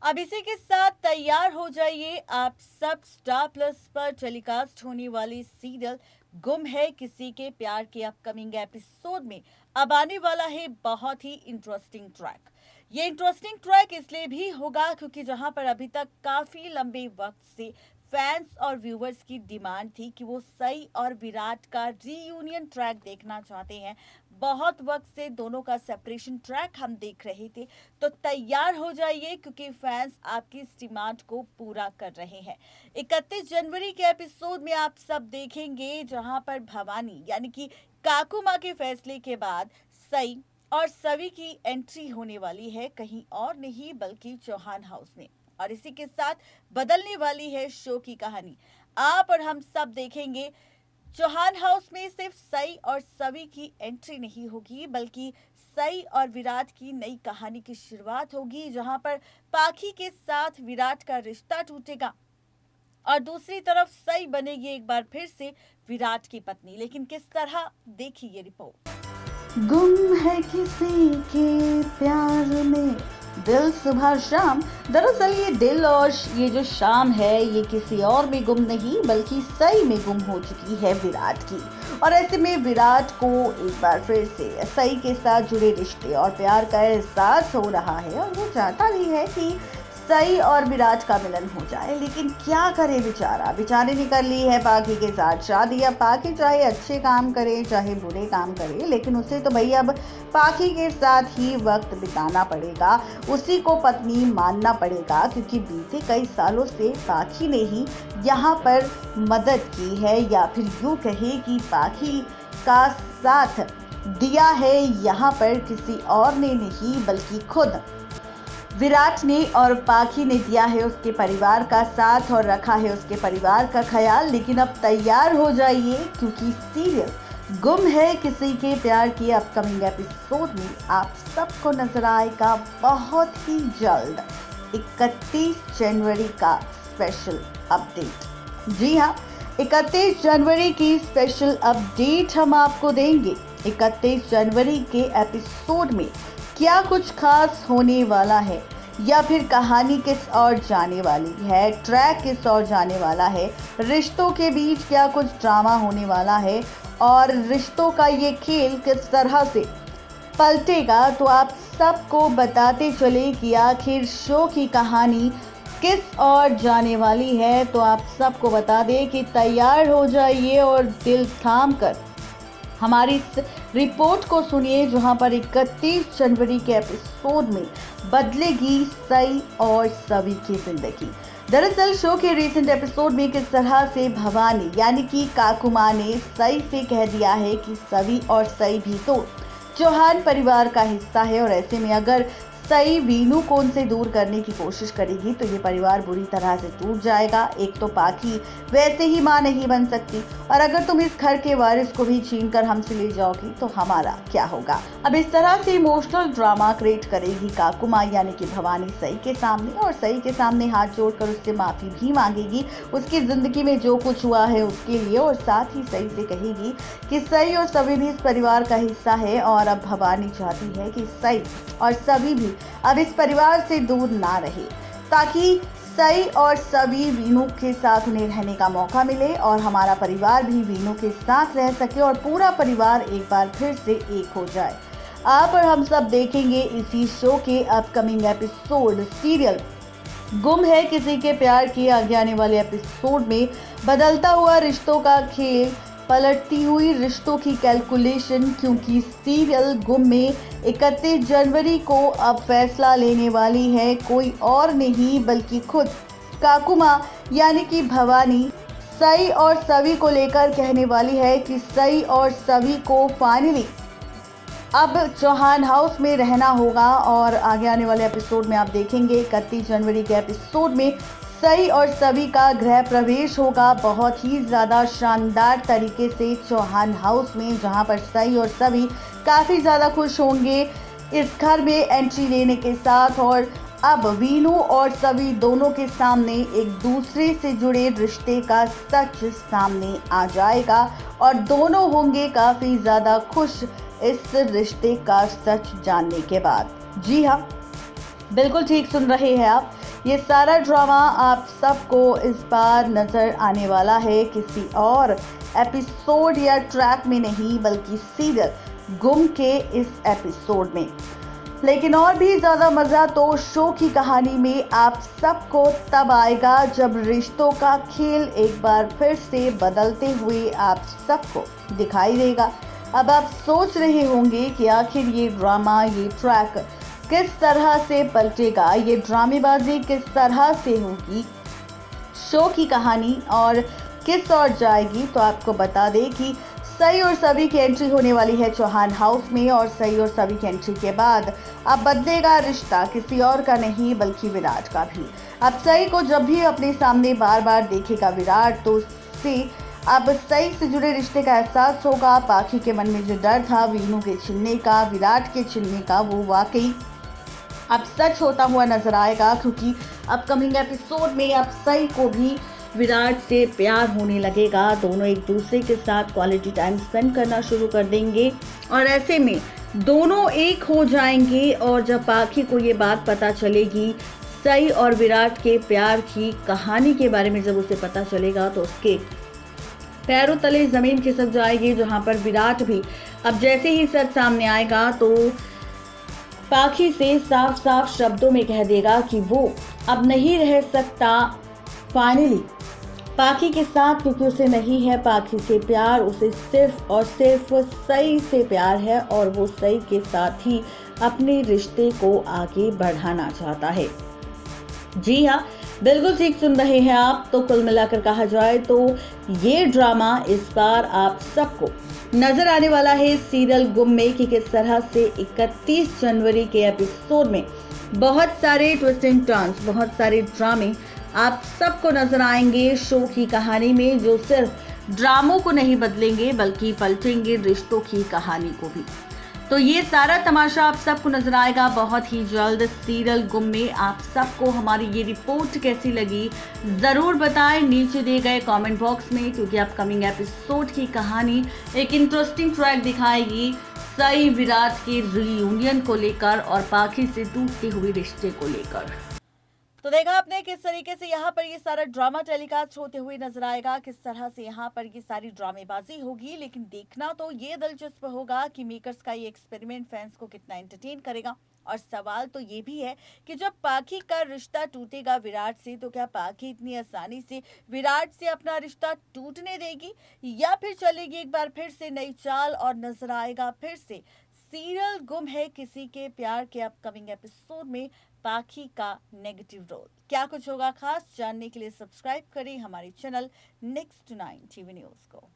अब इसी के साथ तैयार हो जाइए आप सब। स्टार प्लस पर टेलीकास्ट होने वाली सीरियल गुम है किसी के प्यार के अपकमिंग एपिसोड में अब आने वाला है बहुत ही इंटरेस्टिंग ट्रैक। ये इंटरेस्टिंग ट्रैक इसलिए भी होगा क्योंकि जहां पर अभी तक काफी लंबे वक्त से फैंस और व्यूवर्स की डिमांड थी कि वो सई और विराट का रीयूनियन ट्रैक देखना चाहते हैं। बहुत वक्त से दोनों का सेपरेशन ट्रैक हम देख रहे थे। तो तैयार हो जाइए क्योंकि फैंस आपकी इस डिमांड को पूरा कर रहे हैं। 31 जनवरी के एपिसोड में आप सब देखेंगे जहां पर भवानी यानी कि काकू माँ के फैसले के बाद सई और सवी की एंट्री होने वाली है कहीं और नहीं बल्कि चौहान हाउस में। और इसी के साथ बदलने वाली है शो की कहानी। आप और हम सब देखेंगे चौहान हाउस में सिर्फ सई और सवी की एंट्री नहीं होगी बल्कि सई और विराट की नई कहानी की शुरुआत होगी जहां पर पाखी के साथ विराट का रिश्ता टूटेगा और दूसरी तरफ सई बनेगी एक बार फिर से विराट की पत्नी। लेकिन किस तरह, देखिए ये रिपोर्ट। गुम है किसी के प्यार में दिल सुबह शाम। दरअसल ये दिल और ये जो शाम है ये किसी और में गुम नहीं बल्कि सई में गुम हो चुकी है विराट की। और ऐसे में विराट को एक बार फिर से सई के साथ जुड़े रिश्ते और प्यार का एहसास हो रहा है और वो चाहता भी है कि सई और विराट का मिलन हो जाए। लेकिन क्या करे बेचारा, बेचारे ने कर ली है पाखी के साथ शादी। अब पाखी चाहे अच्छे काम करे चाहे बुरे काम करे लेकिन उसे तो भाई अब पाखी के साथ ही वक्त बिताना पड़ेगा, उसी को पत्नी मानना पड़ेगा क्योंकि बीते कई सालों से पाखी ने ही यहाँ पर मदद की है या फिर यूँ कहे कि पाखी का साथ दिया है यहाँ पर किसी और ने नहीं बल्कि खुद विराट ने। और पाखी ने दिया है उसके परिवार का साथ और रखा है उसके परिवार का ख्याल। लेकिन अब तैयार हो जाइए क्योंकि सीरियल गुम है किसी के प्यार के अपकमिंग एपिसोड में आप सबको नजर आएगा बहुत ही जल्द 31 जनवरी का स्पेशल अपडेट। जी हाँ, 31 जनवरी की स्पेशल अपडेट हम आपको देंगे। 31 जनवरी के एपिसोड में क्या कुछ खास होने वाला है या फिर कहानी किस ओर जाने वाली है, ट्रैक किस ओर जाने वाला है, रिश्तों के बीच क्या कुछ ड्रामा होने वाला है और रिश्तों का ये खेल किस तरह से पलटेगा, तो आप सबको बताते चले कि आखिर शो की कहानी किस ओर जाने वाली है। तो आप सबको बता दें कि तैयार हो जाइए और दिल थाम कर हमारी इस रिपोर्ट को सुनिए जहां पर 31 जनवरी के एपिसोड में बदलेगी सई और सवी की जिंदगी। दरअसल शो के रिसेंट एपिसोड में किस तरह से भवानी यानी कि काकू माँ ने सई से कह दिया है कि सवी और सई भी तो चौहान परिवार का हिस्सा है और ऐसे में अगर सई वीनू को उनसे दूर करने की कोशिश करेगी तो ये परिवार बुरी तरह से टूट जाएगा। एक तो पाखी वैसे ही माँ नहीं बन सकती और अगर तुम इस घर के वारिस को भी छीन कर हमसे ले जाओगी तो हमारा क्या होगा। अब इस तरह से इमोशनल ड्रामा क्रिएट करेगी काकू माँ यानी कि भवानी सई के सामने और सई के सामने हाथ जोड़कर उससे माफी भी मांगेगी उसकी जिंदगी में जो कुछ हुआ है उसके लिए। और साथ ही सई से कहेगी कि सई और सभी भी इस परिवार का हिस्सा है और अब भवानी चाहती है कि सई और सभी भी अब इस परिवार से दूर ना रहे ताकि सई और सभी वीनू के साथ उन्हें रहने का मौका मिले और हमारा परिवार भी वीनू के साथ रह सके और पूरा परिवार एक बार फिर से एक हो जाए। आप और हम सब देखेंगे इसी शो के अपकमिंग एपिसोड सीरियल गुम है किसी के प्यार के आगे आने वाले एपिसोड में बदलता हुआ रिश्तों का खेल, पलटती हुई रिश्तों की कैलकुलेशन, क्योंकि सीरियल गुम में 31 जनवरी को अब फैसला लेने वाली है कोई और नहीं बल्कि खुद काकू माँ यानी कि भवानी सई और सवी को लेकर कहने वाली है कि सई और सवी को फाइनली अब चौहान हाउस में रहना होगा। और आगे आने वाले एपिसोड में आप देखेंगे 31 जनवरी के एपिसोड में सई और सभी का गृह प्रवेश होगा बहुत ही ज़्यादा शानदार तरीके से चौहान हाउस में, जहां पर सई और सभी काफ़ी ज़्यादा खुश होंगे इस घर में एंट्री लेने के साथ। और अब वीनू और सभी दोनों के सामने एक दूसरे से जुड़े रिश्ते का सच सामने आ जाएगा और दोनों होंगे काफ़ी ज़्यादा खुश इस रिश्ते का सच जानने के बाद। जी हाँ, बिल्कुल ठीक सुन रहे हैं आप, ये सारा ड्रामा आप सबको इस बार नजर आने वाला है किसी और एपिसोड या ट्रैक में नहीं, बल्कि सीरियल गुम के इस एपिसोड में। लेकिन और भी ज्यादा मजा तो शो की कहानी में आप सबको तब आएगा जब रिश्तों का खेल एक बार फिर से बदलते हुए आप सबको दिखाई देगा। अब आप सोच रहे होंगे कि आखिर ये ड्रामा, ये ट्रैक किस तरह से पलटेगा, ये ड्रामेबाजी किस तरह से होगी, शो की कहानी और किस ओर जाएगी। तो आपको बता दें कि सई और सभी की एंट्री होने वाली है चौहान हाउस में, और सई और सभी की एंट्री के बाद अब बदलेगा रिश्ता किसी और का नहीं बल्कि विराट का भी। अब सई को जब भी अपने सामने बार बार देखेगा विराट, तो उससे अब सई से जुड़े रिश्ते का एहसास होगा। पाखी के मन में जो डर था वीनू के छिनने का, विराट के छिनने का, वो वाकई अब सच होता हुआ नजर आएगा, क्योंकि अपकमिंग एपिसोड में अब सई को भी विराट से प्यार होने लगेगा। दोनों एक दूसरे के साथ क्वालिटी टाइम स्पेंड करना शुरू कर देंगे और ऐसे में दोनों एक हो जाएंगे। और जब पाखी को ये बात पता चलेगी, सई और विराट के प्यार की कहानी के बारे में जब उसे पता चलेगा, तो उसके पैरों तले जमीन खिसक जाएगी। जहां पर विराट भी अब जैसे ही सच सामने आएगा तो पाखी से साफ साफ शब्दों में कह देगा कि वो अब नहीं रह सकता फाइनली पाखी के साथ, क्योंकि उसे नहीं है पाखी से प्यार, उसे सिर्फ और सिर्फ सई से प्यार है और वो सई के साथ ही अपने रिश्ते को आगे बढ़ाना चाहता है। जी हाँ, बिल्कुल ठीक सुन रहे हैं आप। तो कुल मिलाकर कहा जाए तो ये ड्रामा इस बार आप सबको नजर आने वाला है सीरियल गुम में कि किस तरह से 31 जनवरी के एपिसोड में बहुत सारे ट्विस्ट एंड टर्न्स, बहुत सारे ड्रामे आप सबको नजर आएंगे शो की कहानी में, जो सिर्फ ड्रामों को नहीं बदलेंगे बल्कि पलटेंगे रिश्तों की कहानी को भी। तो ये सारा तमाशा आप सबको नजर आएगा बहुत ही जल्द सीरियल गुम में। आप सबको हमारी ये रिपोर्ट कैसी लगी जरूर बताएं नीचे दिए गए कमेंट बॉक्स में, क्योंकि अपकमिंग एपिसोड की कहानी एक इंटरेस्टिंग ट्रैक दिखाएगी सई विराट के रियूनियन को लेकर और पाखी से टूटते हुए रिश्ते को लेकर। तो देखा आपने किस तरीके से यहाँ पर ये सारा ड्रामा टेलीकास्ट होते हुए नजर आएगा, किस तरह से यहाँ पर ये सारी ड्रामेबाजी होगी। लेकिन देखना तो ये दिलचस्प होगा कि मेकर्स का ये एक्सपेरिमेंट फैंस को कितना एंटरटेन करेगा। और सवाल तो ये भी है कि जब पाखी का रिश्ता टूटेगा विराट से, तो क्या पाखी इतनी आसानी से विराट से अपना रिश्ता टूटने देगी, या फिर चलेगी एक बार फिर से नई चाल और नजर आएगा फिर से सीरियल गुम है किसी के प्यार के अपकमिंग एपिसोड में पाखी का नेगेटिव रोल। क्या कुछ होगा खास जानने के लिए सब्सक्राइब करें हमारे चैनल नेक्स्ट 9 टीवी न्यूज को।